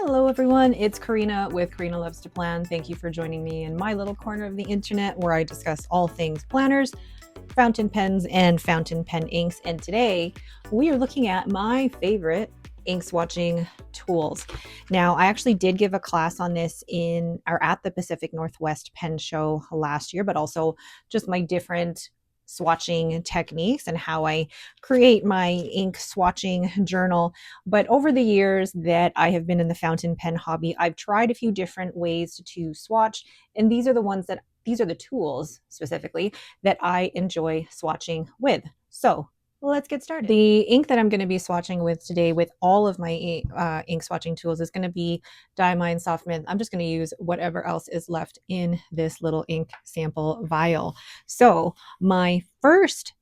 Hello everyone, it's Karina with Karina Loves to Plan. Thank you for joining me in my little corner of the internet where I discuss all things planners, fountain pens, and fountain pen inks. And today we are looking at my favorite ink swatching tools. Now, I actually did give a class on this at the Pacific Northwest Pen Show last year, but also just my different swatching techniques and how I create my ink swatching journal. But over the years that I have been in the fountain pen hobby, I've tried a few different ways to swatch, and these are the tools specifically that I enjoy swatching with. So let's get started. The ink that I'm going to be swatching with today with all of my ink swatching tools is going to be Diamine Soft Mint. I'm just going to use whatever else is left in this little ink sample vial. So my first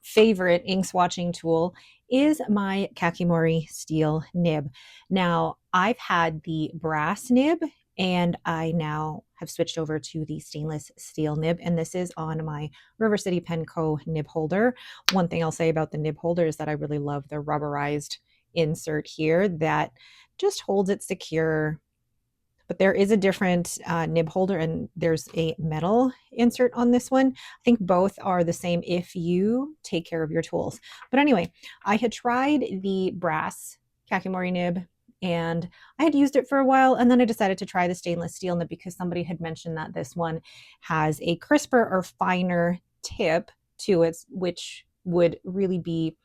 favorite ink swatching tool is my Kakimori steel nib. Now, I've had the brass nib and I now have switched over to the stainless steel nib, and this is on my River City Pen Co. nib holder. One thing I'll say about the nib holder is that I really love the rubberized insert here that just holds it secure. But there is a different nib holder, and there's a metal insert on this one. I think both are the same if you take care of your tools. But anyway, I had tried the brass Kakimori nib and I had used it for a while, and then I decided to try the stainless steel nib because somebody had mentioned that this one has a crisper or finer tip to it, which would really be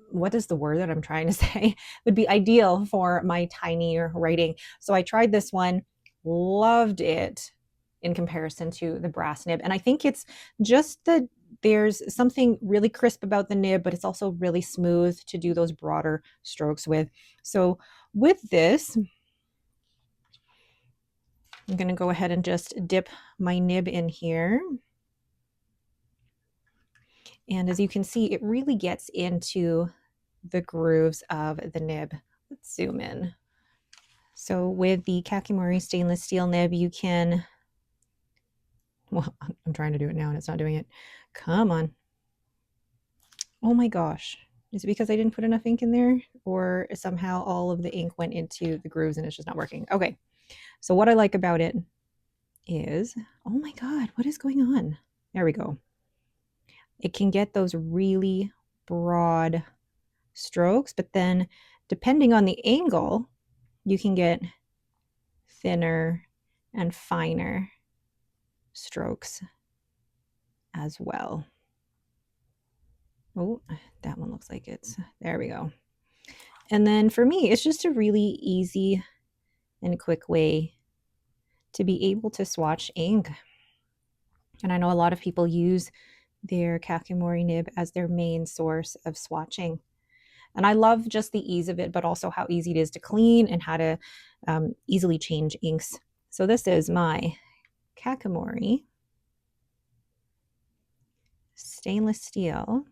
what is the word that I'm trying to say? Would be ideal for my tiny writing. So I tried this one, loved it in comparison to the brass nib. And I think it's just that there's something really crisp about the nib, but it's also really smooth to do those broader strokes with. So with this, I'm going to go ahead and just dip my nib in here. And as you can see, it really gets into the grooves of the nib. Let's zoom in. So with the Kakimori stainless steel nib, you can, well, I'm trying to do it now and it's not doing it. Come on. Oh my gosh. Is it because I didn't put enough ink in there, or somehow all of the ink went into the grooves and it's just not working? Okay. So what I like about it is, oh my God, what is going on? There we go. It can get those really broad strokes, but then depending on the angle, you can get thinner and finer strokes as well. Oh, that one looks like there we go. And then for me, it's just a really easy and quick way to be able to swatch ink. And I know a lot of people use their Kakimori nib as their main source of swatching. And I love just the ease of it, but also how easy it is to clean and how to easily change inks. So this is my Kakimori stainless steel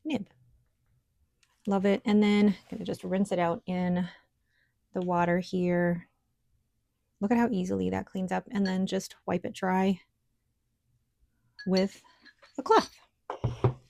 nib. Love it. And then I'm going to just rinse it out in the water here. Look at how easily that cleans up, and then just wipe it dry with a cloth.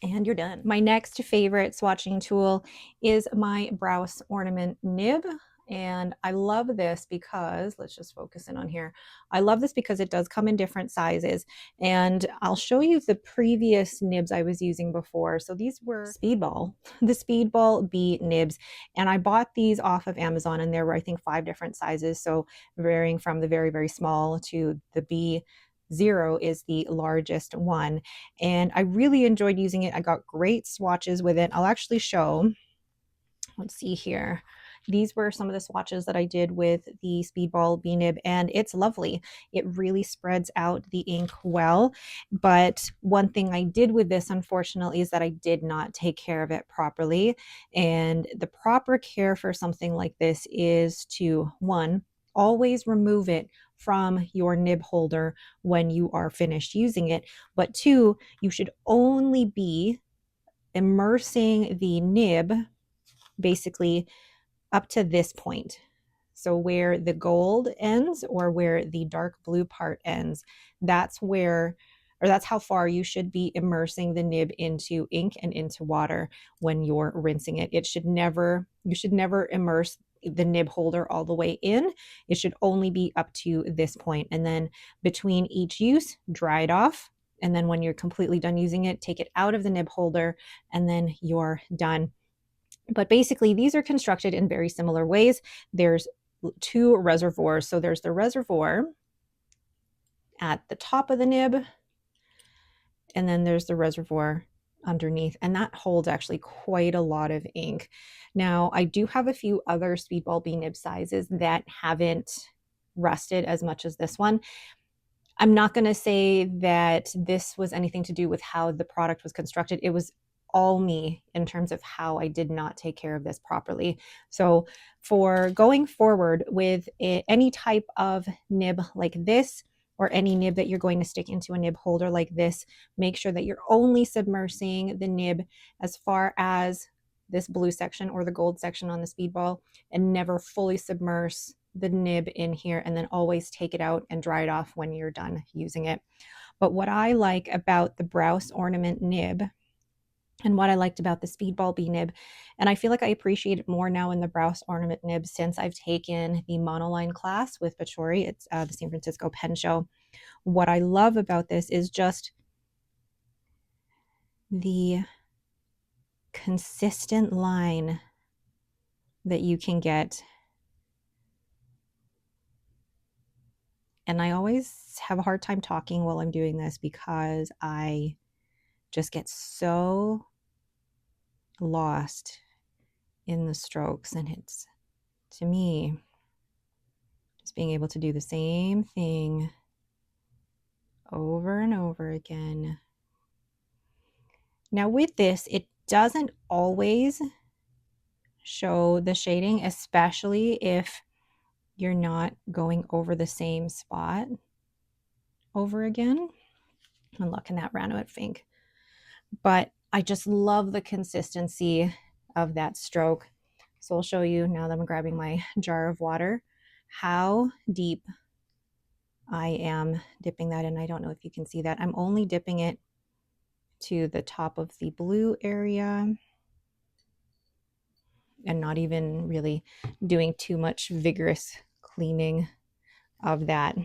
And you're done. My next favorite swatching tool is my Browse Ornament nib. And I love this because, let's just focus in on here. I love this because it does come in different sizes. And I'll show you the previous nibs I was using before. So these were the Speedball B nibs. And I bought these off of Amazon, and there were, I think, 5 different sizes. So varying from the very, very small to the B0 is the largest one. And I really enjoyed using it. I got great swatches with it. I'll actually show, let's see here. These were some of the swatches that I did with the Speedball B nib, and it's lovely. It really spreads out the ink well. But one thing I did with this, unfortunately, is that I did not take care of it properly. And the proper care for something like this is to, one, always remove it from your nib holder when you are finished using it. But 2, you should only be immersing the nib basically up to this point. So where the gold ends, or where the dark blue part ends, that's where or that's how far you should be immersing the nib into ink and into water when you're rinsing it. You should never immerse the nib holder all the way in. It should only be up to this point. And then between each use, dry it off. And then when you're completely done using it, take it out of the nib holder and then you're done. But basically, these are constructed in very similar ways. There's two reservoirs. So there's the reservoir at the top of the nib, and then there's the reservoir underneath, and that holds actually quite a lot of ink. Now, I do have a few other Speedball Bee nib sizes that haven't rusted as much as this one. I'm not going to say that this was anything to do with how the product was constructed. It was all me in terms of how I did not take care of this properly. So for going forward with any type of nib like this, or any nib that you're going to stick into a nib holder like this, make sure that you're only submersing the nib as far as this blue section or the gold section on the Speedball, and never fully submerse the nib in here, and then always take it out and dry it off when you're done using it. But what I like about the Browse Ornament nib, and what I liked about the Speedball Bee nib, and I feel like I appreciate it more now in the Browse Ornament nib since I've taken the monoline class with Patori. It's the San Francisco Pen Show. What I love about this is just the consistent line that you can get. And I always have a hard time talking while I'm doing this because I just get so lost in the strokes, and it's, to me, just being able to do the same thing over and over again. Now with this, it doesn't always show the shading, especially if you're not going over the same spot over again. And look, and that ran out of ink. But I just love the consistency of that stroke. So I'll show you now that I'm grabbing my jar of water how deep I am dipping that in. I don't know if you can see that. I'm only dipping it to the top of the blue area and not even really doing too much vigorous cleaning of that.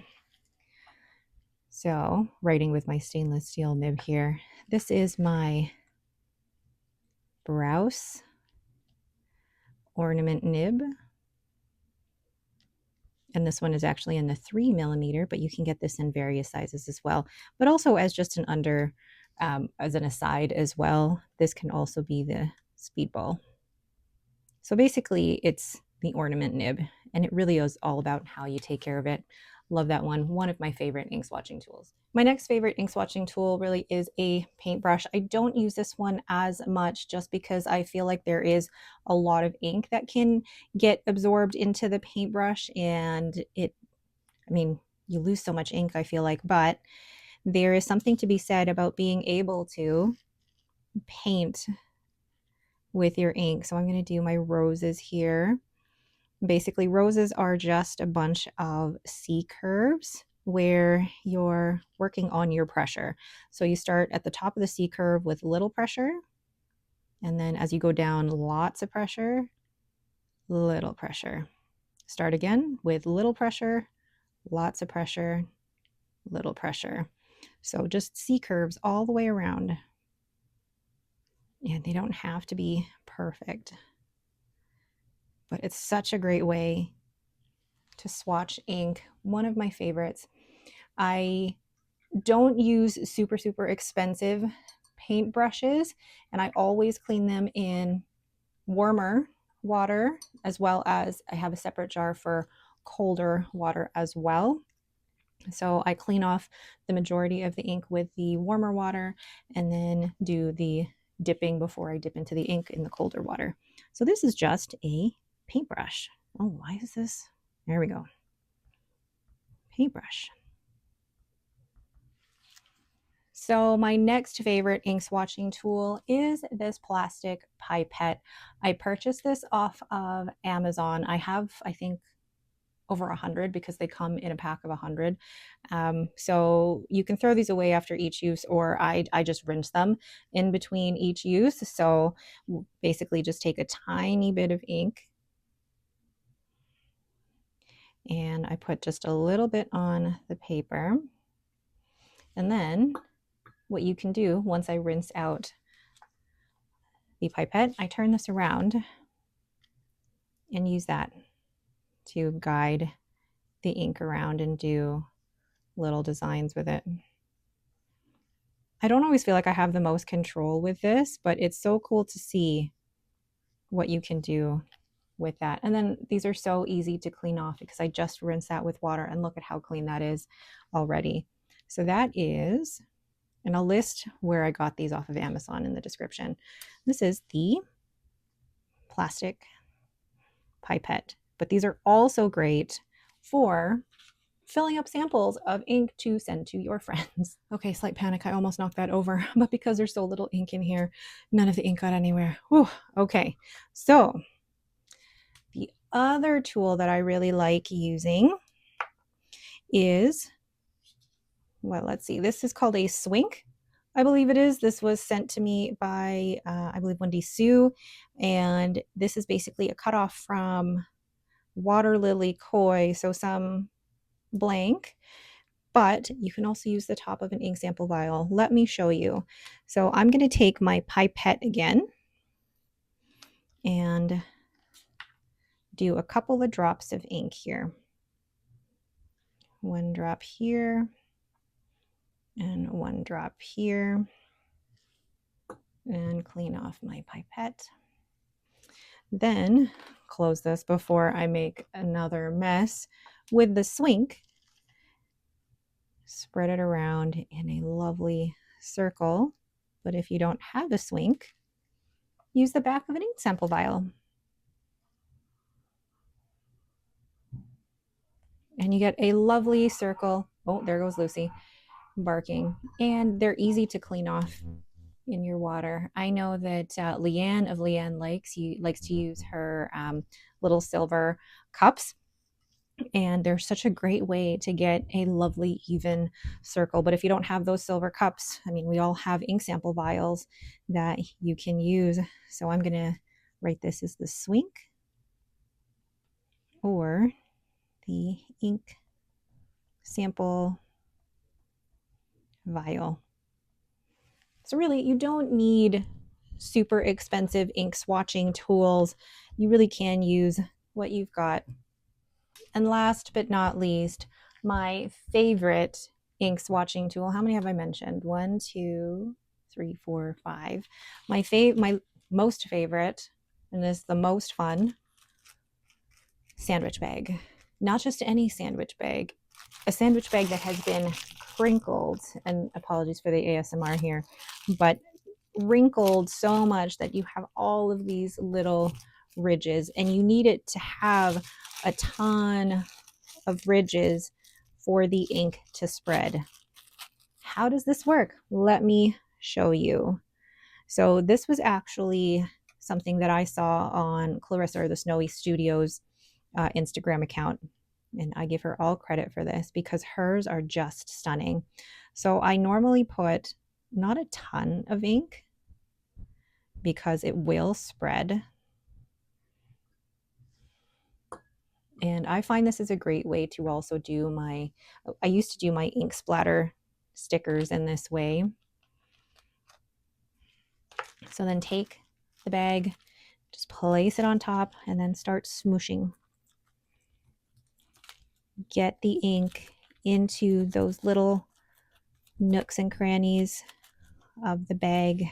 So, writing with my stainless steel nib here. This is my Browse Ornament nib. And this one is actually in the 3mm, but you can get this in various sizes as well. But also as just an under, as an aside as well, this can also be the Speedball. So basically it's the Ornament nib, and it really is all about how you take care of it. Love that one. One of my favorite ink swatching tools. My next favorite ink swatching tool really is a paintbrush. I don't use this one as much just because I feel like there is a lot of ink that can get absorbed into the paintbrush, and I mean, you lose so much ink, I feel like, but there is something to be said about being able to paint with your ink. So I'm going to do my roses here. Basically, roses are just a bunch of C curves where you're working on your pressure. So you start at the top of the C curve with little pressure, and then as you go down, lots of pressure, little pressure. Start again with little pressure, lots of pressure, little pressure. So just C curves all the way around. And they don't have to be perfect, but it's such a great way to swatch ink. One of my favorites. I don't use super expensive paint brushes, and I always clean them in warmer water, as well as I have a separate jar for colder water as well. So I clean off the majority of the ink with the warmer water and then do the dipping before I dip into the ink in the colder water. So this is just a paintbrush. Oh, why is this? There we go. Paintbrush. So my next favorite ink swatching tool is this plastic pipette. I purchased this off of Amazon. I have, I think, over 100 because they come in a pack of 100. So you can throw these away after each use, or I just rinse them in between each use. So basically just take a tiny bit of ink and I put just a little bit on the paper. And then what you can do once I rinse out the pipette, I turn this around and use that to guide the ink around and do little designs with it. I don't always feel like I have the most control with this, but it's so cool to see what you can do with that. And then these are so easy to clean off because I just rinse that with water, and look at how clean that is already. So that is, and I'll list where I got these off of Amazon in the description. This is the plastic pipette, but these are also great for filling up samples of ink to send to your friends. Okay, slight panic. I almost knocked that over, but because there's so little ink in here, none of the ink got anywhere. Whew, okay, so the other tool that I really like using is, well, let's see. This is called a Swink, I believe it is. This was sent to me by, I believe, Wendy Sue, and this is basically a cutoff from Water Lily Koi, so some blank, but you can also use the top of an ink sample vial. Let me show you. So I'm going to take my pipette again and do a couple of drops of ink here. One drop here and one drop here, and clean off my pipette. Then close this before I make another mess with the Swink. Spread it around in a lovely circle, but if you don't have a Swink, use the back of an ink sample vial. And you get a lovely circle. Oh, there goes Lucy barking. And they're easy to clean off in your water. I know that Leanne of Leanne likes to use her little silver cups, and they're such a great way to get a lovely even circle. But if you don't have those silver cups, I mean, we all have ink sample vials that you can use. So I'm gonna write this as the Swink or the ink sample vial. So really, you don't need super expensive ink swatching tools. You really can use what you've got. And last but not least, my favorite ink swatching tool. How many have I mentioned? 1, 2, 3, 4, 5. My most favorite, and this is the most fun, sandwich bag. Not just any sandwich bag, a sandwich bag that has been crinkled, and apologies for the ASMR here, but wrinkled so much that you have all of these little ridges, and you need it to have a ton of ridges for the ink to spread. How does this work? Let me show you. So this was actually something that I saw on Clarissa or the Snowy Studios Instagram account, and I give her all credit for this because hers are just stunning. So I normally put not a ton of ink because it will spread. And I find this is a great way to also do I used to do my ink splatter stickers in this way. So then take the bag, just place it on top, and then start smooshing. Get the ink into those little nooks and crannies of the bag.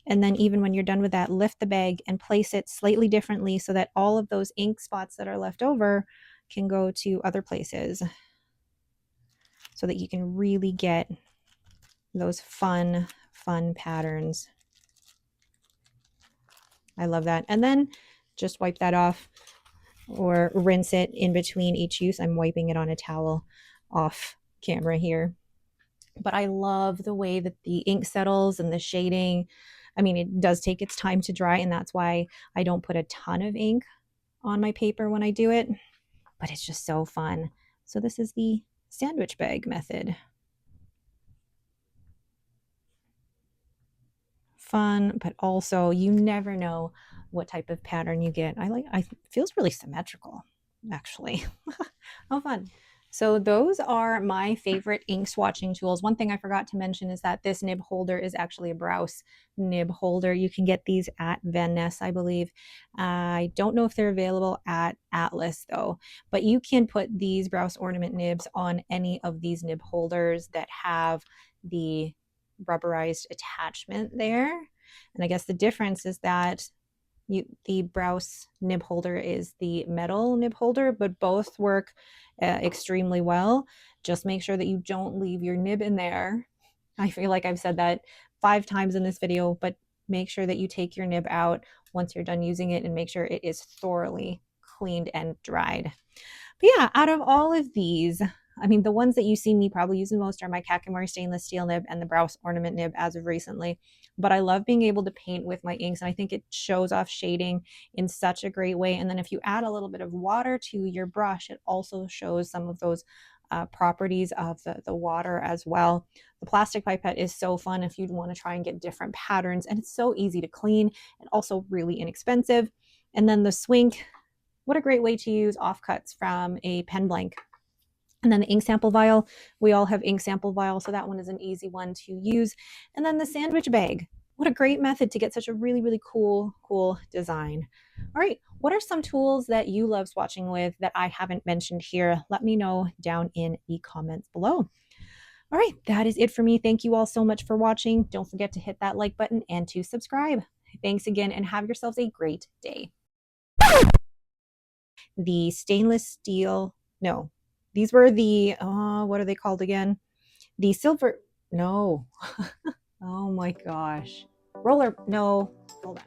And then even when you're done with that, lift the bag and place it slightly differently so that all of those ink spots that are left over can go to other places, so that you can really get those fun patterns. I love that. And then just wipe that off or rinse it in between each use. I'm wiping it on a towel off camera here. But I love the way that the ink settles and the shading. I mean, it does take its time to dry, and that's why I don't put a ton of ink on my paper when I do it. but it's just so fun. So this is the sandwich bag method. Fun, but also you never know what type of pattern you get. I feels really symmetrical, actually. Oh, fun. So those are my favorite ink swatching tools. One thing I forgot to mention is that this nib holder is actually a Browse nib holder. You can get these at Van Ness, I believe. I don't know if they're available at Atlas though, but you can put these Browse ornament nibs on any of these nib holders that have the rubberized attachment there. And I guess the difference is that the Browse nib holder is the metal nib holder, but both work extremely well. Just make sure that you don't leave your nib in there. I feel like I've said that 5 times in this video, but make sure that you take your nib out once you're done using it and make sure it is thoroughly cleaned and dried. But yeah, out of all of these, I mean, the ones that you see me probably use the most are my Kakimori stainless steel nib and the Browse ornament nib as of recently. But I love being able to paint with my inks, and I think it shows off shading in such a great way. And then if you add a little bit of water to your brush, it also shows some of those properties of the water as well. The plastic pipette is so fun if you'd want to try and get different patterns, and it's so easy to clean and also really inexpensive. And then the Swink, what a great way to use offcuts from a pen blank. And then the ink sample vial, we all have ink sample vials, so that one is an easy one to use. And then the sandwich bag, what a great method to get such a really, really cool design. All right, what are some tools that you love swatching with that I haven't mentioned here? Let me know down in the comments below. All right, that is it for me. Thank you all so much for watching. Don't forget to hit that like button and to subscribe. Thanks again, and have yourselves a great day. The stainless steel, no, these were the, what are they called again? The silver, no. Oh my gosh. Roller, no, hold on.